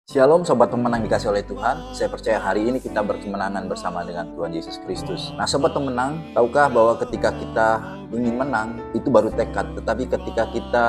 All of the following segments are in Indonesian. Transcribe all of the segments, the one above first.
Shalom Sobat Pemenang dikasih oleh Tuhan. Saya percaya hari ini kita berkemenangan bersama dengan Tuhan Yesus Kristus. Nah Sobat Pemenang, tahukah bahwa ketika kita ingin menang, itu baru tekad. Tetapi ketika kita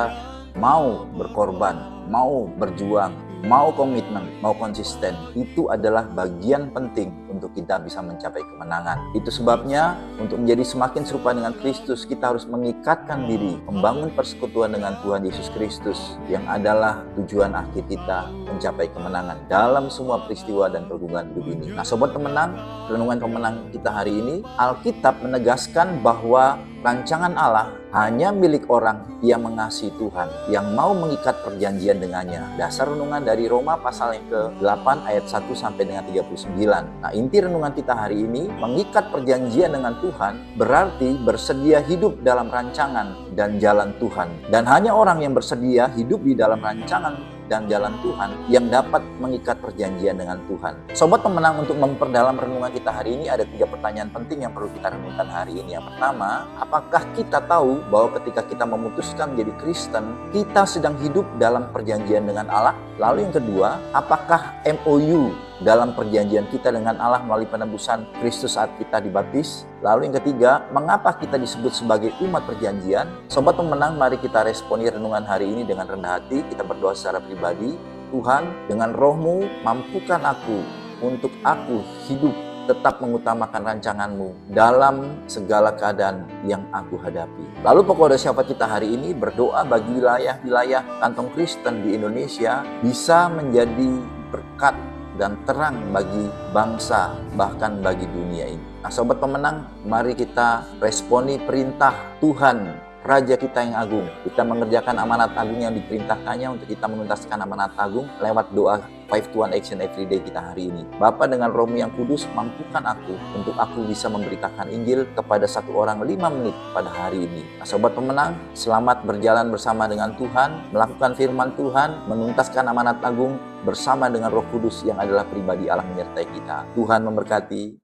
mau berkorban, mau berjuang, mau komitmen, mau konsisten, itu adalah bagian penting untuk kita bisa mencapai kemenangan. Itu sebabnya untuk menjadi semakin serupa dengan Kristus, kita harus mengikatkan diri, membangun persekutuan dengan Tuhan Yesus Kristus yang adalah tujuan akhir kita mencapai kemenangan dalam semua peristiwa dan pergumulan hidup ini. Nah Sobat Pemenang, renungan pemenang kita hari ini, Alkitab menegaskan bahwa rancangan Allah hanya milik orang yang mengasihi Tuhan, yang mau mengikat perjanjian dengannya. Dasar renungan dari Roma pasal yang ke-8 ayat 1 sampai dengan 39. Nah, inti renungan kita hari ini, mengikat perjanjian dengan Tuhan berarti bersedia hidup dalam rancangan dan jalan Tuhan. Dan hanya orang yang bersedia hidup di dalam rancangan dan jalan Tuhan yang dapat mengikat perjanjian dengan Tuhan. Sobat Pemenang, untuk memperdalam renungan kita hari ini ada 3 pertanyaan penting yang perlu kita renungkan hari ini. Yang pertama, apakah kita tahu bahwa ketika kita memutuskan menjadi Kristen, kita sedang hidup dalam perjanjian dengan Allah? Lalu yang kedua, apakah MOU dalam perjanjian kita dengan Allah melalui penebusan Kristus saat kita dibaptis? Lalu yang ketiga, mengapa kita disebut sebagai umat perjanjian? Sobat Pemenang, mari kita responi renungan hari ini dengan rendah hati. Kita berdoa secara pribadi. Tuhan, dengan Roh-Mu mampukan aku untuk aku hidup tetap mengutamakan rancangan-Mu dalam segala keadaan yang aku hadapi. Lalu pokok doa syafaat kita hari ini berdoa bagi wilayah-wilayah kantong Kristen di Indonesia bisa menjadi berkat dan terang bagi bangsa, bahkan bagi dunia ini. Nah Sobat Pemenang, mari kita responi perintah Tuhan, Raja kita yang agung. Kita mengerjakan amanat agung yang diperintahkannya untuk kita menuntaskan amanat agung lewat doa 5 to 1 action everyday kita hari ini. Bapa, dengan Roh-Mu yang kudus, mampukan aku untuk aku bisa memberitakan Injil kepada satu orang 5 menit pada hari ini. Nah Sobat Pemenang, selamat berjalan bersama dengan Tuhan, melakukan firman Tuhan, menuntaskan amanat agung bersama dengan Roh Kudus yang adalah pribadi Allah menyertai kita. Tuhan memberkati.